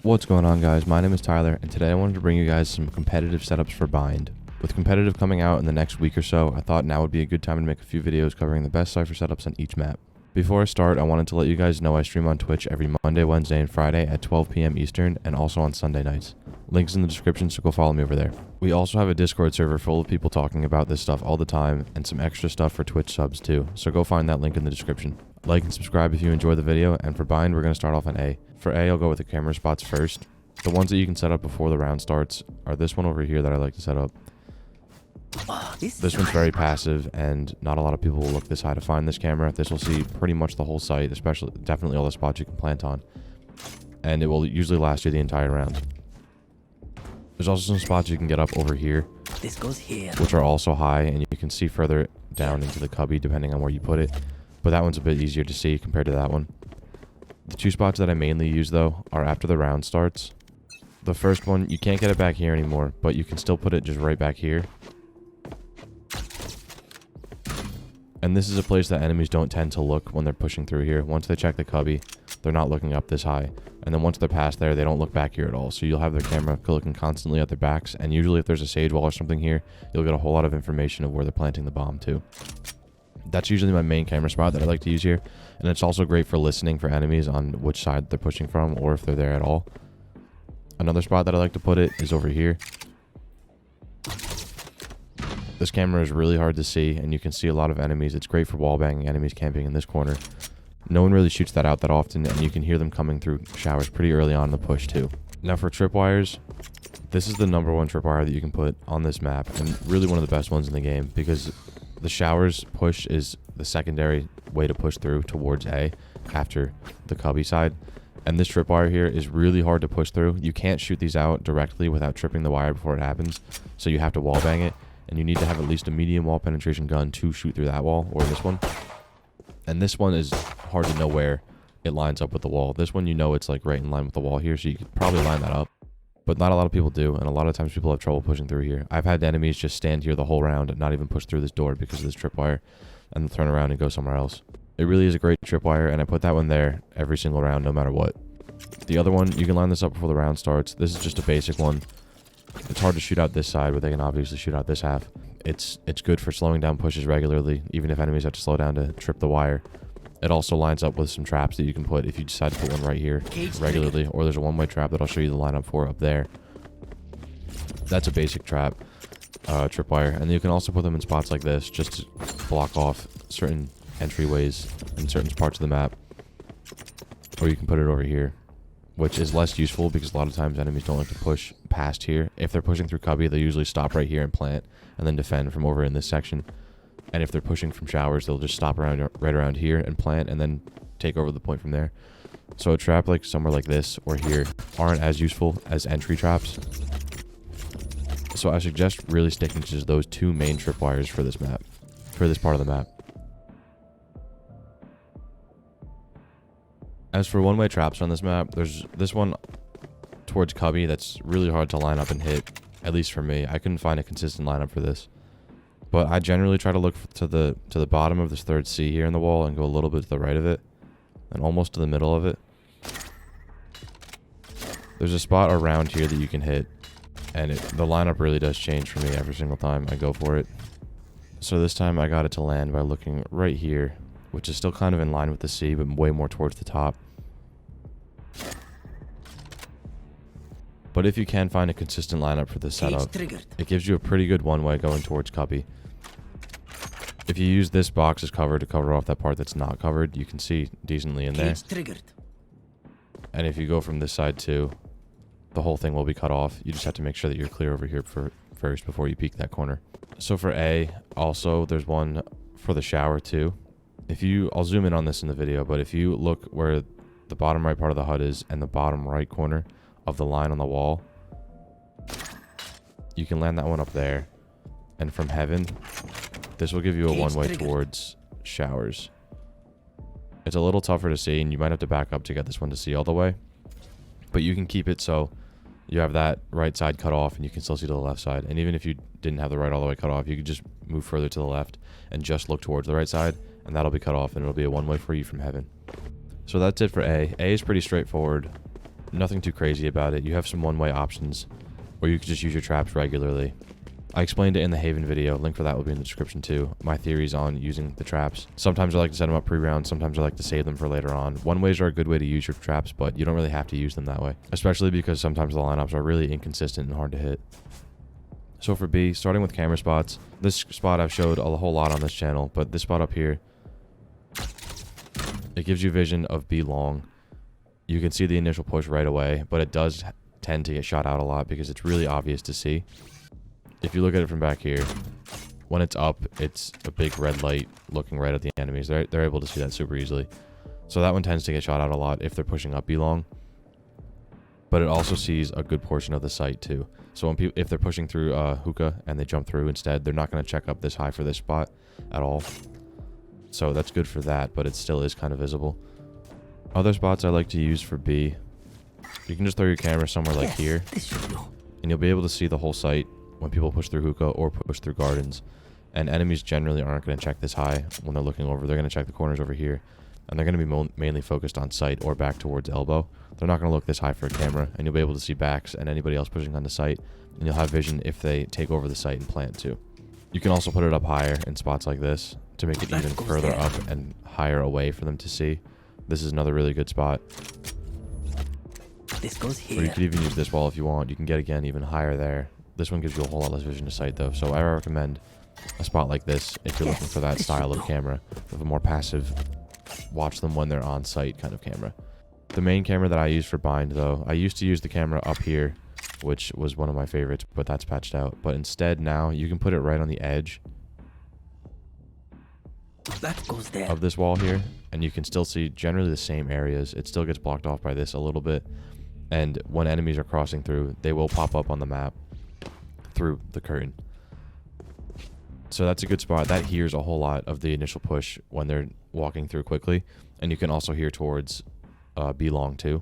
What's going on, guys? My name is Tyler, and today I wanted to bring you guys some competitive setups for Bind. With competitive coming out in the next week or so, I thought now would be a good time to make a few videos covering the best Cypher setups on each map. Before I start, I wanted to let you guys know I stream on Twitch every Monday, Wednesday, and Friday at 12 p.m. Eastern, and also on Sunday nights. Links in the description, so go follow me over there. We also have a Discord server full of people talking about this stuff all the time, and some extra stuff for Twitch subs too, so go find that link in the description. Like and subscribe if you enjoy the video, and for Bind, we're going to start off on A. For A, I'll go with the camera spots first. The ones that you can set up before the round starts are this one over here that I like to set up. This one's very passive, and not a lot of people will look this high to find this camera. This will see pretty much the whole site, especially definitely all the spots you can plant on. And it will usually last you the entire round. There's also some spots you can get up over here, which are also high, and you can see further down into the cubby depending on where you put it. But that one's a bit easier to see compared to that one. The two spots that I mainly use, though, are after the round starts. The first one, you can't get it back here anymore, but you can still put it just right back here. And this is a place that enemies don't tend to look when they're pushing through here. Once they check the cubby, they're not looking up this high. And then once they're past there, they don't look back here at all. So you'll have their camera looking constantly at their backs. And usually if there's a sage wall or something here, you'll get a whole lot of information of where they're planting the bomb too. That's usually my main camera spot that I like to use here. And it's also great for listening for enemies on which side they're pushing from or if they're there at all. Another spot that I like to put it is over here. This camera is really hard to see, and you can see a lot of enemies. It's great for wallbanging enemies camping in this corner. No one really shoots that out that often, and you can hear them coming through showers pretty early on in the push too. Now for tripwires, this is the #1 tripwire that you can put on this map, and really one of the best ones in the game, because the showers push is the secondary way to push through towards A after the cubby side. And this tripwire here is really hard to push through. You can't shoot these out directly without tripping the wire before it happens, so you have to wallbang it. And you need to have at least a medium wall penetration gun to shoot through that wall, or this one. And this one is hard to know where it lines up with the wall. This one, you know, it's like right in line with the wall here, so you could probably line that up. But not a lot of people do, and a lot of times people have trouble pushing through here. I've had enemies just stand here the whole round and not even push through this door because of this tripwire, and they'll turn around and go somewhere else. It really is a great tripwire, and I put that one there every single round, no matter what. The other one, you can line this up before the round starts. This is just a basic one. It's hard to shoot out this side, but they can obviously shoot out this half. It's good for slowing down pushes regularly, even if enemies have to slow down to trip the wire. It also lines up with some traps that you can put if you decide to put one right here regularly, or there's a one-way trap that I'll show you the lineup for up there. That's a basic trap, tripwire, and you can also put them in spots like this just to block off certain entryways in certain parts of the map. Or you can put it over here, which is less useful because a lot of times enemies don't like to push past here. If they're pushing through cubby, they usually stop right here and plant, and then defend from over in this section. And if they're pushing from showers, they'll just stop right around here and plant, and then take over the point from there. So a trap like somewhere like this or here aren't as useful as entry traps. So I suggest really sticking to just those two main tripwires for this map, for this part of the map. As for one-way traps on this map, there's this one towards cubby that's really hard to line up and hit, at least for me. I couldn't find a consistent lineup for this. But I generally try to look to the bottom of this third C here in the wall and go a little bit to the right of it, and almost to the middle of it. There's a spot around here that you can hit, and the lineup really does change for me every single time I go for it. So this time I got it to land by looking right here, which is still kind of in line with the C, but way more towards the top. But if you can find a consistent lineup for this setup, it gives you a pretty good one-way going towards cubby. If you use this box as cover to cover off that part that's not covered, you can see decently in there. And if you go from this side too, the whole thing will be cut off. You just have to make sure that you're clear over here first before you peek that corner. So for A, also, there's one for the shower too. I'll zoom in on this in the video, but if you look where the bottom right part of the HUD is and the bottom right corner of the line on the wall, you can land that one up there. And from heaven, this will give you a one-way towards showers. It's a little tougher to see, and you might have to back up to get this one to see all the way. But you can keep it so you have that right side cut off, and you can still see to the left side. And even if you didn't have the right all the way cut off, you could just move further to the left and just look towards the right side, and that'll be cut off, and it'll be a one-way for you from heaven. So that's it for A. A is pretty straightforward. Nothing too crazy about it. You have some one-way options, or you could just use your traps regularly. I explained it in the Haven video. Link for that will be in the description too. My theories on using the traps. Sometimes I like to set them up pre-round. Sometimes I like to save them for later on. One-ways are a good way to use your traps, but you don't really have to use them that way. Especially because sometimes the lineups are really inconsistent and hard to hit. So for B, starting with camera spots. This spot I've showed a whole lot on this channel, but this spot up here, it gives you vision of B long. You can see the initial push right away, but it does tend to get shot out a lot because it's really obvious to see. If you look at it from back here, when it's up, it's a big red light looking right at the enemies. They're able to see that super easily. So that one tends to get shot out a lot if they're pushing up B long. But it also sees a good portion of the site too. So when if they're pushing through hookah and they jump through instead, they're not going to check up this high for this spot at all. So that's good for that, but it still is kind of visible. Other spots I like to use for B, you can just throw your camera somewhere like here, and you'll be able to see the whole site when people push through hookah or push through gardens. And enemies generally aren't going to check this high when they're looking over. They're going to check the corners over here, and they're going to be mainly focused on sight or back towards elbow. They're not going to look this high for a camera, and you'll be able to see backs and anybody else pushing on the site, and you'll have vision if they take over the site and plant too. You can also put it up higher in spots like this to make it even further up and higher away for them to see. This is another really good spot. This goes here. Or you could even use this wall if you want. You can get again even higher there. This one gives you a whole lot less vision to sight though, so I recommend a spot like this if you're looking for that style of camera with a more passive, watch them when they're on site kind of camera. The main camera that I use for bind though, I used to use the camera up here, which was one of my favorites, but that's patched out. But instead now you can put it right on the edge that goes there. of this wall here, and you can still see generally the same areas. It still gets blocked off by this a little bit, and when enemies are crossing through, they will pop up on the map through the curtain. So that's a good spot. That hears a whole lot of the initial push when they're walking through quickly, and you can also hear towards B long too.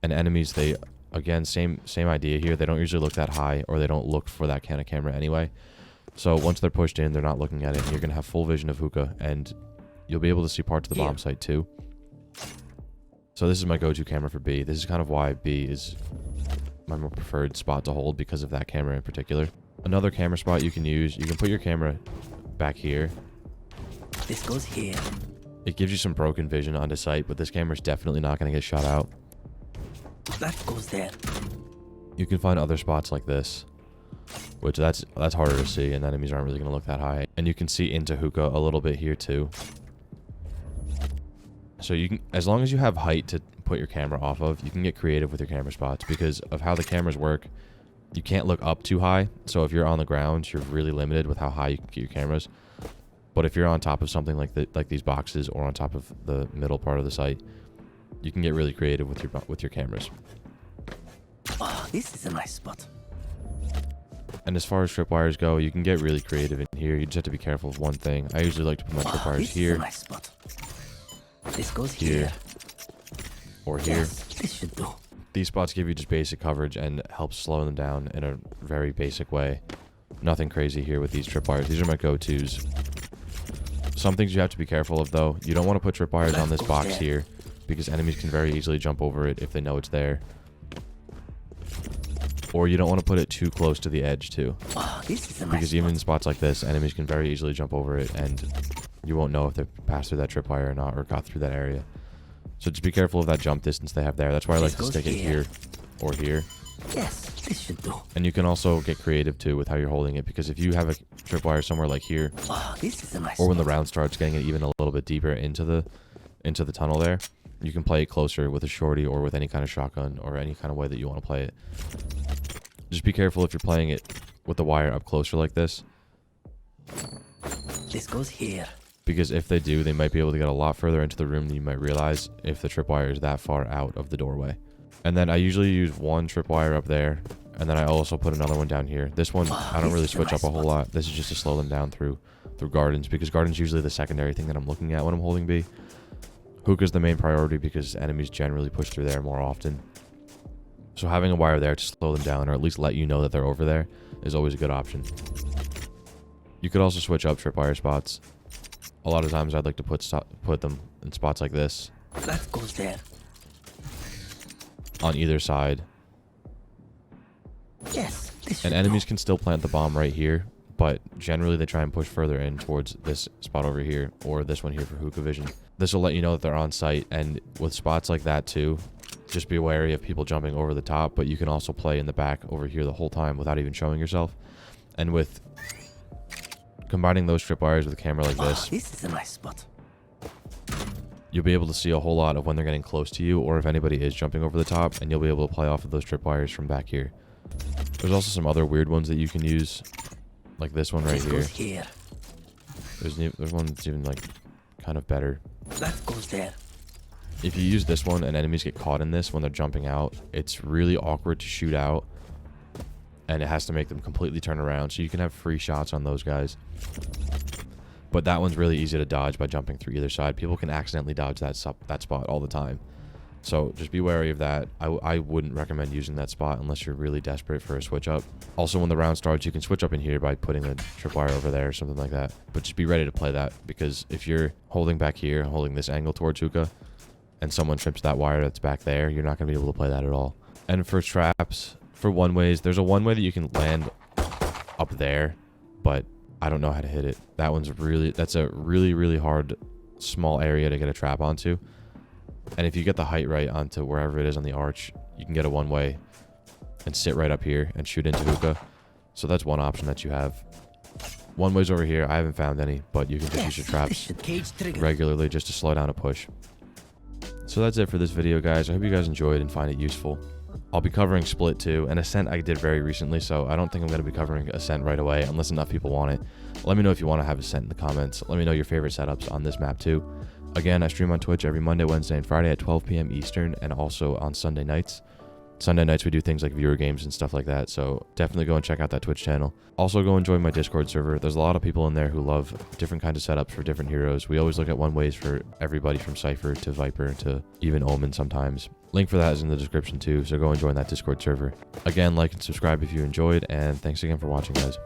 And enemies, they again same idea here. They don't usually look that high, or they don't look for that kind of camera anyway. So once they're pushed in, they're not looking at it, and you're gonna have full vision of hookah, and you'll be able to see parts of the bomb site too. So this is my go-to camera for B. This is kind of why B is my more preferred spot to hold, because of that camera in particular. Another camera spot you can use, you can put your camera back here. This goes here. It gives you some broken vision onto sight, but this camera's definitely not going to get shot out. That goes there. You can find other spots like this, which that's harder to see, and enemies aren't really going to look that high. And you can see into hookah a little bit here too. So you can, as long as you have height to put your camera off of, you can get creative with your camera spots. Because of how the cameras work, you can't look up too high. So if you're on the ground, you're really limited with how high you can get your cameras. But if you're on top of something like these boxes, or on top of the middle part of the site, you can get really creative with your cameras. Oh, this is a nice spot. And as far as tripwires go, you can get really creative in here. You just have to be careful of one thing. I usually like to put my tripwires this here. Is a nice spot. This goes Here. Or here. Yes, this should do. These spots give you just basic coverage and help slow them down in a very basic way. Nothing crazy here with these tripwires. These are my go-tos. Some things you have to be careful of though. You don't want to put tripwires on this box here, because enemies can very easily jump over it if they know it's there. Or you don't want to put it too close to the edge too. Oh, this is a nice Because even in spot. spots like this, enemies can very easily jump over it, and you won't know if they passed through that tripwire or not, or got through that area. So just be careful of that jump distance they have there. That's why I like to stick it here or here. Yes, this should do. And you can also get creative too with how you're holding it, because if you have a tripwire somewhere like here, Oh, this is a nice or when the spot. round starts getting it even a little bit deeper into the tunnel there, you can play it closer with a shorty or with any kind of shotgun or any kind of way that you want to play it. Just be careful if you're playing it with the wire up closer like this, This goes here. because if they do, they might be able to get a lot further into the room than you might realize if the tripwire is that far out of the doorway. And then I usually use one tripwire up there, and then I also put another one down here. This one, I don't really switch up a whole lot. This is just to slow them down through gardens, because gardens usually the secondary thing that I'm looking at when I'm holding B. Hookah's the main priority because enemies generally push through there more often. So having a wire there to slow them down, or at least let you know that they're over there, is always a good option. You could also switch up tripwire spots. A lot of times I'd like to put them in spots like this. That goes there. on either side. Yes, this And should enemies do. can still plant the bomb right here, but generally they try and push further in towards this spot over here, or this one here for hookah vision. This will let you know that they're on site, and with spots like that too, just be wary of people jumping over the top, but you can also play in the back over here the whole time without even showing yourself. And with combining those tripwires with a camera like this, This is a nice spot. you'll be able to see a whole lot of when they're getting close to you, or if anybody is jumping over the top, and you'll be able to play off of those tripwires from back here. There's also some other weird ones that you can use, like this one right This here. goes here. There's one that's even like kind of better. That goes there. If you use this one and enemies get caught in this when they're jumping out, it's really awkward to shoot out, and it has to make them completely turn around, so you can have free shots on those guys. But that one's really easy to dodge by jumping through either side. People can accidentally dodge that spot all the time. So just be wary of that. I wouldn't recommend using that spot unless you're really desperate for a switch up. Also, when the round starts, you can switch up in here by putting a tripwire over there or something like that. But just be ready to play that, because if you're holding back here, holding this angle towards hookah, and someone trips that wire that's back there, you're not going to be able to play that at all. And for traps, for one-ways, there's a one-way that you can land up there, but I don't know how to hit it. That's a really, really hard small area to get a trap onto. And if you get the height right onto wherever it is on the arch, you can get a one-way and sit right up here and shoot into hookah. So that's one option that you have. One-ways over here, I haven't found any, but you can just use your This traps should cage trigger. regularly just to slow down a push. So that's it for this video, guys. I hope you guys enjoyed and find it useful. I'll be covering Split too, and Ascent I did very recently, so I don't think I'm going to be covering Ascent right away unless enough people want it. Let me know if you want to have Ascent in the comments. Let me know your favorite setups on this map too. Again, I stream on Twitch every Monday, Wednesday, and Friday at 12 p.m. Eastern, and also on Sunday nights. Sunday nights we do things like viewer games and stuff like that, so definitely go and check out that Twitch channel. Also go and join my Discord server. There's a lot of people in there who love different kinds of setups for different heroes. We always look at one-ways for everybody from Cypher to Viper to even Omen sometimes. Link for that is in the description too, so go and join that Discord server. Again, like and subscribe if you enjoyed, and thanks again for watching, guys.